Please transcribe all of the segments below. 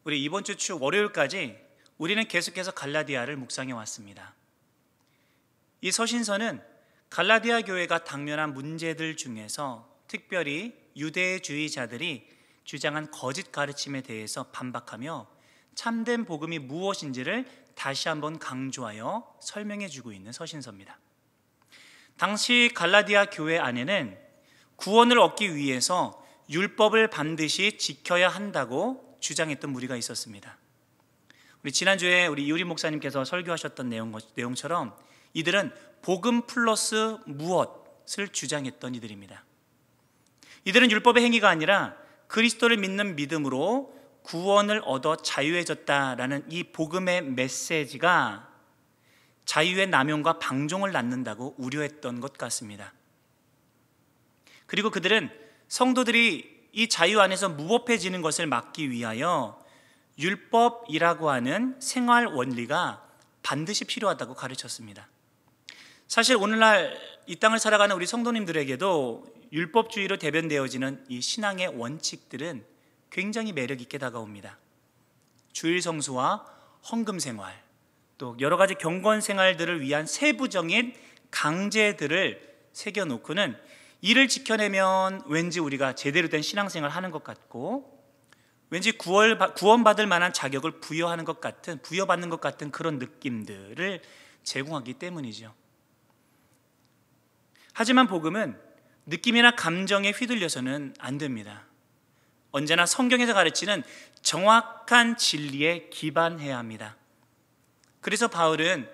우리 이번 주 월요일까지 우리는 계속해서 갈라디아를 묵상해 왔습니다. 이 서신서는 갈라디아 교회가 당면한 문제들 중에서 특별히 유대주의자들이 주장한 거짓 가르침에 대해서 반박하며 참된 복음이 무엇인지를 다시 한번 강조하여 설명해 주고 있는 서신서입니다. 당시 갈라디아 교회 안에는 구원을 얻기 위해서 율법을 반드시 지켜야 한다고 주장했던 무리가 있었습니다. 우리 지난주에 우리 이우리 목사님께서 설교하셨던 내용처럼 이들은 복음 플러스 무엇을 주장했던 이들입니다. 이들은 율법의 행위가 아니라 그리스도를 믿는 믿음으로 구원을 얻어 자유해졌다라는 이 복음의 메시지가 자유의 남용과 방종을 낳는다고 우려했던 것 같습니다. 그리고 그들은 성도들이 이 자유 안에서 무법해지는 것을 막기 위하여 율법이라고 하는 생활 원리가 반드시 필요하다고 가르쳤습니다. 사실 오늘날 이 땅을 살아가는 우리 성도님들에게도 율법주의로 대변되어지는 이 신앙의 원칙들은 굉장히 매력 있게 다가옵니다. 주일 성수와 헌금 생활, 또 여러 가지 경건 생활들을 위한 세부적인 강제들을 새겨놓고는 이를 지켜내면 왠지 우리가 제대로 된 신앙생활을 하는 것 같고 왠지 구원받을 만한 자격을 부여받는 것 같은 그런 느낌들을 제공하기 때문이죠. 하지만 복음은 느낌이나 감정에 휘둘려서는 안 됩니다. 언제나 성경에서 가르치는 정확한 진리에 기반해야 합니다. 그래서 바울은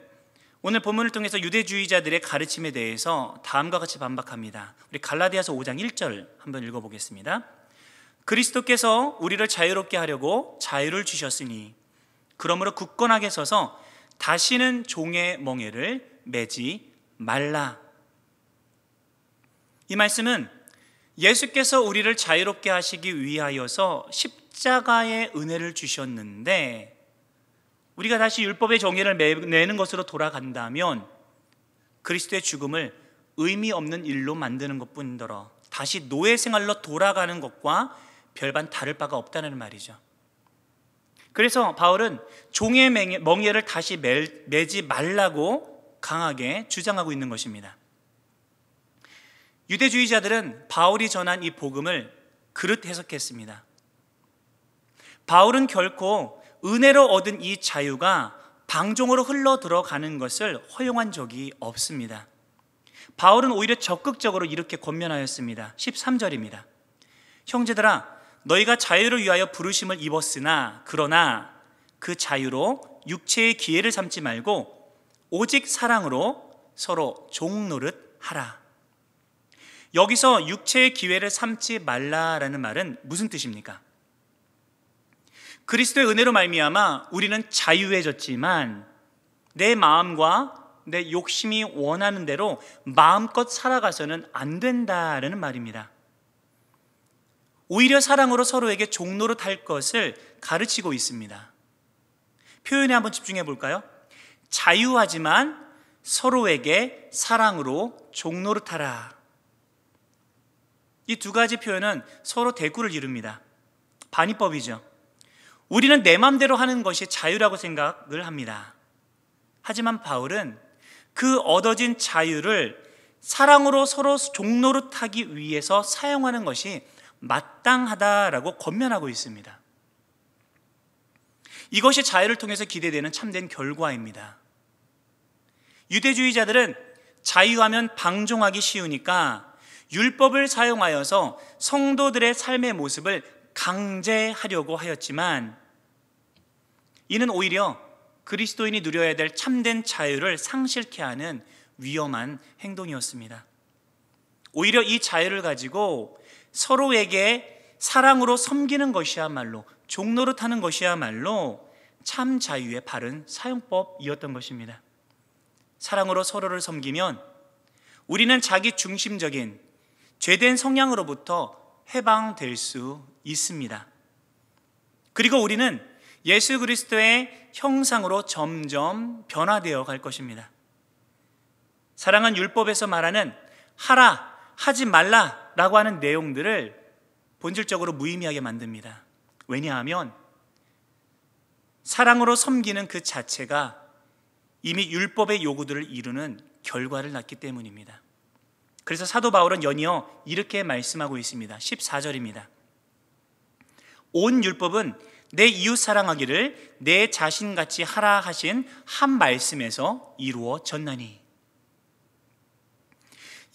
오늘 본문을 통해서 유대주의자들의 가르침에 대해서 다음과 같이 반박합니다. 우리 갈라디아서 5장 1절 한번 읽어보겠습니다. 그리스도께서 우리를 자유롭게 하려고 자유를 주셨으니 그러므로 굳건하게 서서 다시는 종의 멍에를 매지 말라. 이 말씀은 예수께서 우리를 자유롭게 하시기 위하여서 십자가의 은혜를 주셨는데 우리가 다시 율법의 정의를 내는 것으로 돌아간다면 그리스도의 죽음을 의미 없는 일로 만드는 것뿐더러 다시 노예 생활로 돌아가는 것과 별반 다를 바가 없다는 말이죠. 그래서 바울은 종의 멍에를 다시 매지 말라고 강하게 주장하고 있는 것입니다. 유대주의자들은 바울이 전한 이 복음을 그릇 해석했습니다. 바울은 결코 은혜로 얻은 이 자유가 방종으로 흘러 들어가는 것을 허용한 적이 없습니다. 바울은 오히려 적극적으로 이렇게 권면하였습니다. 13절입니다. 형제들아, 너희가 자유를 위하여 부르심을 입었으나 그러나 그 자유로 육체의 기회를 삼지 말고 오직 사랑으로 서로 종노릇 하라. 여기서 육체의 기회를 삼지 말라라는 말은 무슨 뜻입니까? 그리스도의 은혜로 말미암아 우리는 자유해졌지만 내 마음과 내 욕심이 원하는 대로 마음껏 살아가서는 안 된다라는 말입니다. 오히려 사랑으로 서로에게 종노릇 할 것을 가르치고 있습니다. 표현에 한번 집중해 볼까요? 자유하지만 서로에게 사랑으로 종노릇하라. 이 두 가지 표현은 서로 대꾸를 이룹니다. 반의법이죠. 우리는 내 마음대로 하는 것이 자유라고 생각을 합니다. 하지만 바울은 그 얻어진 자유를 사랑으로 서로 종노릇하기 위해서 사용하는 것이 마땅하다라고 권면하고 있습니다. 이것이 자유를 통해서 기대되는 참된 결과입니다. 유대주의자들은 자유하면 방종하기 쉬우니까 율법을 사용하여서 성도들의 삶의 모습을 강제하려고 하였지만 이는 오히려 그리스도인이 누려야 될 참된 자유를 상실케 하는 위험한 행동이었습니다. 오히려 이 자유를 가지고 서로에게 사랑으로 섬기는 것이야말로, 종노릇하는 것이야말로 참 자유의 바른 사용법이었던 것입니다. 사랑으로 서로를 섬기면 우리는 자기 중심적인 죄된 성향으로부터 해방될 수 있습니다. 그리고 우리는 예수 그리스도의 형상으로 점점 변화되어 갈 것입니다. 사랑은 율법에서 말하는 하라, 하지 말라라고 하는 내용들을 본질적으로 무의미하게 만듭니다. 왜냐하면 사랑으로 섬기는 그 자체가 이미 율법의 요구들을 이루는 결과를 낳기 때문입니다. 그래서 사도 바울은 연이어 이렇게 말씀하고 있습니다. 14절입니다. 온 율법은 내 이웃 사랑하기를 내 자신같이 하라 하신 한 말씀에서 이루어졌나니.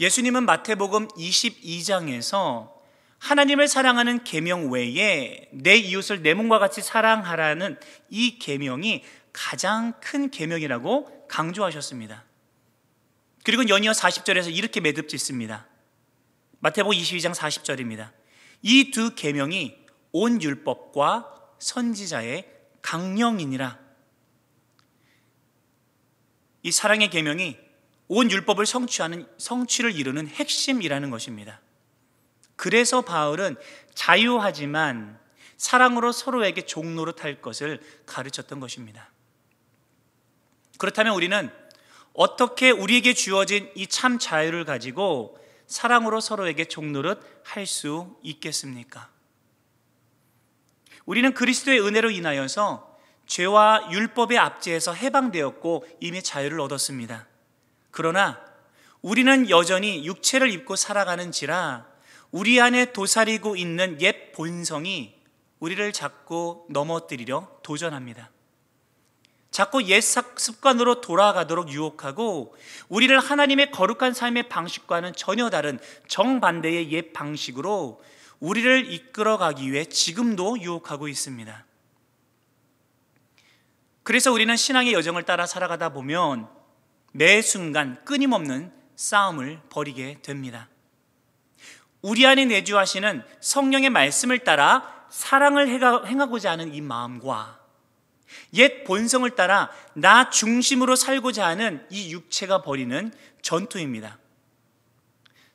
예수님은 마태복음 22장에서 하나님을 사랑하는 계명 외에 내 이웃을 내 몸과 같이 사랑하라는 이 계명이 가장 큰 계명이라고 강조하셨습니다. 그리고 연이어 40절에서 이렇게 매듭짓습니다. 마태복음 22장 40절입니다. 이 두 계명이 온 율법과 선지자의 강령이니라. 이 사랑의 계명이 온 율법을 성취를 이루는 핵심이라는 것입니다. 그래서 바울은 자유하지만 사랑으로 서로에게 종노릇할 것을 가르쳤던 것입니다. 그렇다면 우리는 어떻게 우리에게 주어진 이 참 자유를 가지고 사랑으로 서로에게 종노릇할 수 있겠습니까? 우리는 그리스도의 은혜로 인하여서 죄와 율법의 압제에서 해방되었고 이미 자유를 얻었습니다. 그러나 우리는 여전히 육체를 입고 살아가는지라 우리 안에 도사리고 있는 옛 본성이 우리를 자꾸 넘어뜨리려 도전합니다. 자꾸 옛 습관으로 돌아가도록 유혹하고 우리를 하나님의 거룩한 삶의 방식과는 전혀 다른 정반대의 옛 방식으로 우리를 이끌어가기 위해 지금도 유혹하고 있습니다. 그래서 우리는 신앙의 여정을 따라 살아가다 보면 매 순간 끊임없는 싸움을 벌이게 됩니다. 우리 안에 내주하시는 성령의 말씀을 따라 사랑을 행하고자 하는 이 마음과 옛 본성을 따라 나 중심으로 살고자 하는 이 육체가 벌이는 전투입니다.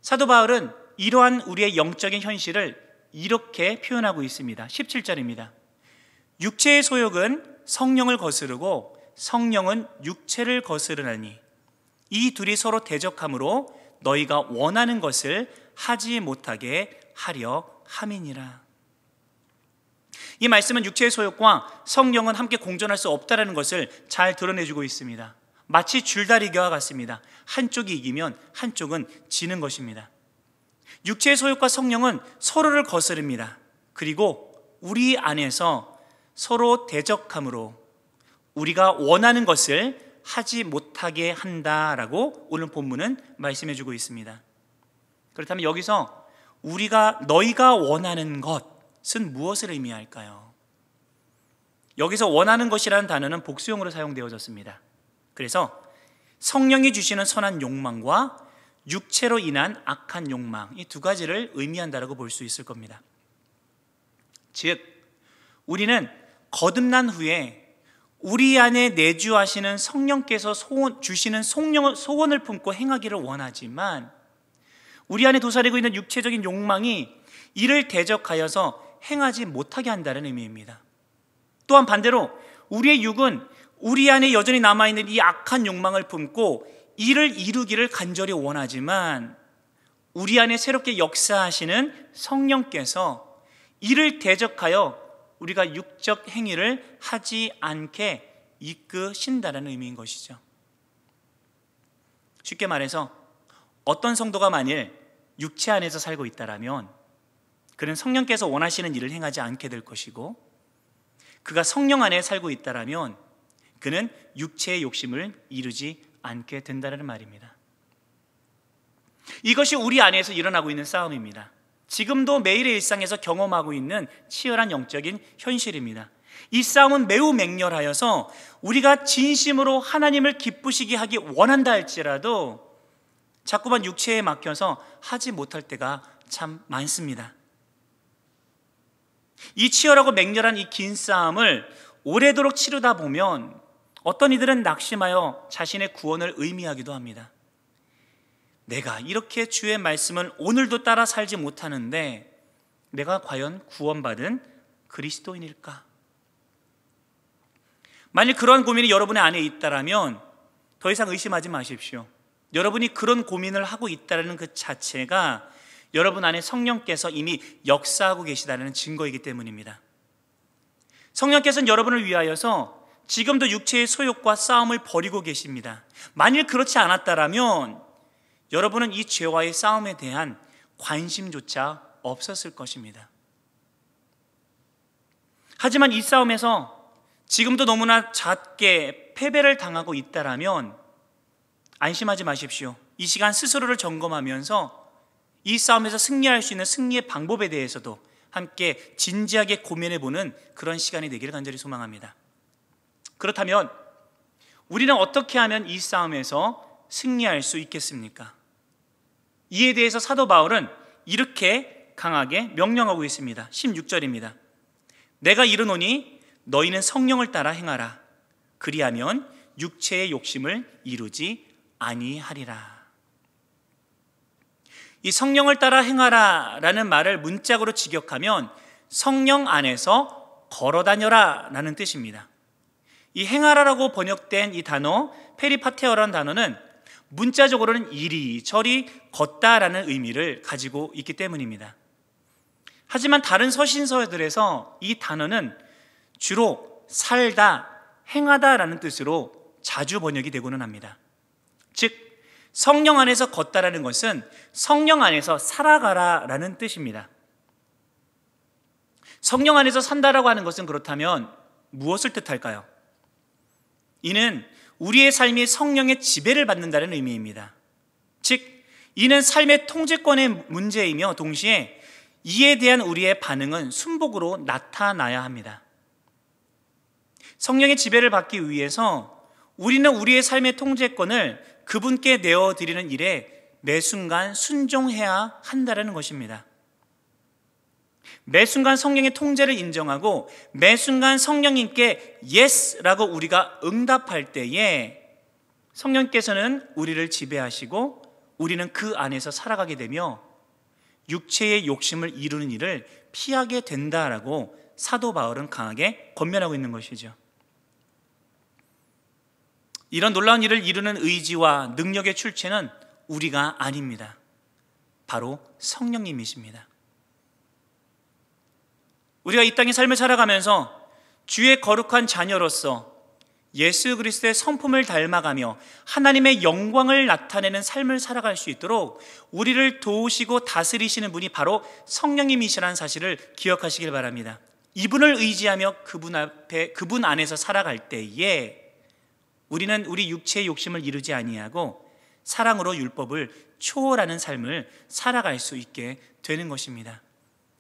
사도 바울은 이러한 우리의 영적인 현실을 이렇게 표현하고 있습니다. 17절입니다. 육체의 소욕은 성령을 거스르고 성령은 육체를 거스르나니 이 둘이 서로 대적함으로 너희가 원하는 것을 하지 못하게 하려 함이니라. 이 말씀은 육체의 소욕과 성령은 함께 공존할 수 없다는 것을 잘 드러내주고 있습니다. 마치 줄다리기와 같습니다. 한쪽이 이기면 한쪽은 지는 것입니다. 육체의 소욕과 성령은 서로를 거스릅니다. 그리고 우리 안에서 서로 대적함으로 우리가 원하는 것을 하지 못하게 한다라고 오늘 본문은 말씀해주고 있습니다. 그렇다면 여기서 너희가 원하는 것은 무엇을 의미할까요? 여기서 원하는 것이라는 단어는 복수형으로 사용되어졌습니다. 그래서 성령이 주시는 선한 욕망과 육체로 인한 악한 욕망, 이 두 가지를 의미한다라고 볼 수 있을 겁니다. 즉, 우리는 거듭난 후에 우리 안에 내주하시는 성령께서 주시는 소원을 품고 행하기를 원하지만 우리 안에 도사리고 있는 육체적인 욕망이 이를 대적하여서 행하지 못하게 한다는 의미입니다. 또한 반대로 우리의 육은 우리 안에 여전히 남아있는 이 악한 욕망을 품고 이를 이루기를 간절히 원하지만 우리 안에 새롭게 역사하시는 성령께서 이를 대적하여 우리가 육적 행위를 하지 않게 이끄신다는 의미인 것이죠. 쉽게 말해서 어떤 성도가 만일 육체 안에서 살고 있다라면 그는 성령께서 원하시는 일을 행하지 않게 될 것이고, 그가 성령 안에 살고 있다라면 그는 육체의 욕심을 이루지 않게 된다는 말입니다. 이것이 우리 안에서 일어나고 있는 싸움입니다. 지금도 매일의 일상에서 경험하고 있는 치열한 영적인 현실입니다. 이 싸움은 매우 맹렬하여서 우리가 진심으로 하나님을 기쁘시게 하기 원한다 할지라도 자꾸만 육체에 막혀서 하지 못할 때가 참 많습니다. 이 치열하고 맹렬한 이 긴 싸움을 오래도록 치르다 보면 어떤 이들은 낙심하여 자신의 구원을 의미하기도 합니다. 내가 이렇게 주의 말씀을 오늘도 따라 살지 못하는데 내가 과연 구원받은 그리스도인일까? 만일 그러한 고민이 여러분의 안에 있다라면 더 이상 의심하지 마십시오. 여러분이 그런 고민을 하고 있다는 그 자체가 여러분 안에 성령께서 이미 역사하고 계시다는 증거이기 때문입니다. 성령께서는 여러분을 위하여서 지금도 육체의 소욕과 싸움을 벌이고 계십니다. 만일 그렇지 않았다면 여러분은 이 죄와의 싸움에 대한 관심조차 없었을 것입니다. 하지만 이 싸움에서 지금도 너무나 잦게 패배를 당하고 있다라면 안심하지 마십시오. 이 시간 스스로를 점검하면서 이 싸움에서 승리할 수 있는 승리의 방법에 대해서도 함께 진지하게 고민해보는 그런 시간이 되기를 간절히 소망합니다. 그렇다면 우리는 어떻게 하면 이 싸움에서 승리할 수 있겠습니까? 이에 대해서 사도 바울은 이렇게 강하게 명령하고 있습니다. 16절입니다. 내가 이르노니 너희는 성령을 따라 행하라. 그리하면 육체의 욕심을 이루지 아니하리라. 이 성령을 따라 행하라 라는 말을 문짝으로 직역하면 성령 안에서 걸어다녀라 라는 뜻입니다. 이 행하라라고 번역된 이 단어 페리파테어라는 단어는 문자적으로는 이리저리 걷다라는 의미를 가지고 있기 때문입니다. 하지만 다른 서신서들에서 이 단어는 주로 살다, 행하다라는 뜻으로 자주 번역이 되고는 합니다. 즉 성령 안에서 걷다라는 것은 성령 안에서 살아가라라는 뜻입니다. 성령 안에서 산다라고 하는 것은 그렇다면 무엇을 뜻할까요? 이는 우리의 삶이 성령의 지배를 받는다는 의미입니다. 즉 이는 삶의 통제권의 문제이며 동시에 이에 대한 우리의 반응은 순복으로 나타나야 합니다. 성령의 지배를 받기 위해서 우리는 우리의 삶의 통제권을 그분께 내어드리는 일에 매 순간 순종해야 한다는 것입니다. 매 순간 성령의 통제를 인정하고 매 순간 성령님께 예스라고 우리가 응답할 때에 성령께서는 우리를 지배하시고 우리는 그 안에서 살아가게 되며 육체의 욕심을 이루는 일을 피하게 된다라고 사도 바울은 강하게 권면하고 있는 것이죠. 이런 놀라운 일을 이루는 의지와 능력의 출처는 우리가 아닙니다. 바로 성령님이십니다. 우리가 이 땅의 삶을 살아가면서 주의 거룩한 자녀로서 예수 그리스도의 성품을 닮아가며 하나님의 영광을 나타내는 삶을 살아갈 수 있도록 우리를 도우시고 다스리시는 분이 바로 성령님이시라는 사실을 기억하시길 바랍니다. 이분을 의지하며 그분 안에서 살아갈 때에 우리는 우리 육체의 욕심을 이루지 아니하고 사랑으로 율법을 초월하는 삶을 살아갈 수 있게 되는 것입니다.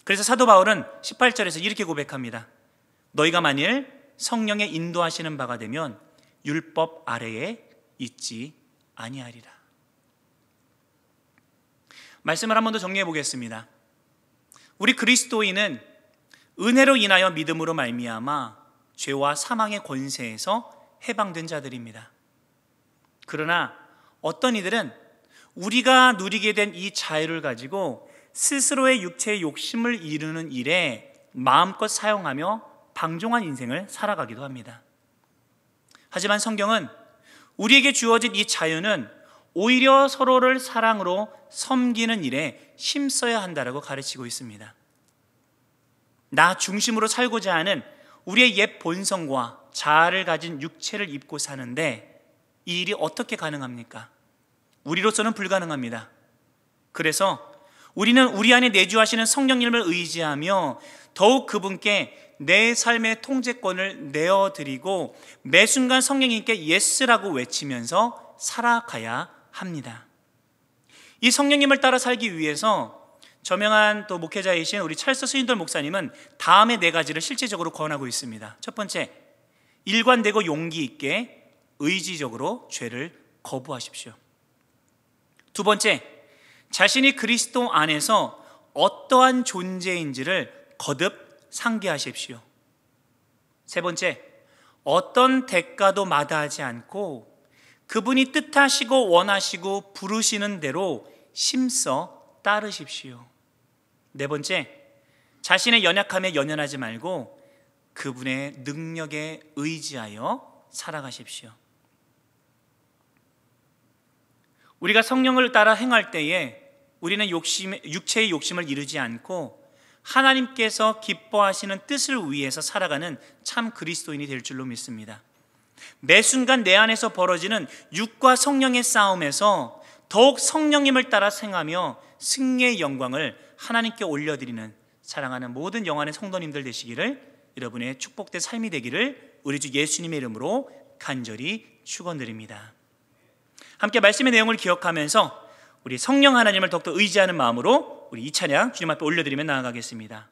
그래서 사도 바울은 18절에서 이렇게 고백합니다. 너희가 만일 성령의 인도하시는 바가 되면 율법 아래에 있지 아니하리라. 말씀을 한 번 더 정리해 보겠습니다. 우리 그리스도인은 은혜로 인하여 믿음으로 말미암아 죄와 사망의 권세에서 해방된 자들입니다. 그러나 어떤 이들은 우리가 누리게 된 이 자유를 가지고 스스로의 육체의 욕심을 이루는 일에 마음껏 사용하며 방종한 인생을 살아가기도 합니다. 하지만 성경은 우리에게 주어진 이 자유는 오히려 서로를 사랑으로 섬기는 일에 힘써야 한다고 가르치고 있습니다. 나 중심으로 살고자 하는 우리의 옛 본성과 자아를 가진 육체를 입고 사는데 이 일이 어떻게 가능합니까? 우리로서는 불가능합니다. 그래서 우리는 우리 안에 내주하시는 성령님을 의지하며 더욱 그분께 내 삶의 통제권을 내어드리고 매 순간 성령님께 예스라고 외치면서 살아가야 합니다. 이 성령님을 따라 살기 위해서 저명한 또 목회자이신 우리 찰스 스윈돌 목사님은 다음의 4가지를 실제적으로 권하고 있습니다. 첫 번째, 일관되고 용기 있게 의지적으로 죄를 거부하십시오. 두 번째, 자신이 그리스도 안에서 어떠한 존재인지를 거듭 상기하십시오. 세 번째, 어떤 대가도 마다하지 않고 그분이 뜻하시고 원하시고 부르시는 대로 힘써 따르십시오. 네 번째, 자신의 연약함에 연연하지 말고 그분의 능력에 의지하여 살아가십시오. 우리가 성령을 따라 행할 때에 우리는 육체의 욕심을 이루지 않고 하나님께서 기뻐하시는 뜻을 위해서 살아가는 참 그리스도인이 될 줄로 믿습니다. 매 순간 내 안에서 벌어지는 육과 성령의 싸움에서 더욱 성령님을 따라 생하며 승리의 영광을 하나님께 올려드리는 사랑하는 모든 영안의 성도님들 되시기를, 여러분의 축복된 삶이 되기를 우리 주 예수님의 이름으로 간절히 축원드립니다. 함께 말씀의 내용을 기억하면서 우리 성령 하나님을 더욱더 의지하는 마음으로 우리 이 찬양 주님 앞에 올려드리며 나아가겠습니다.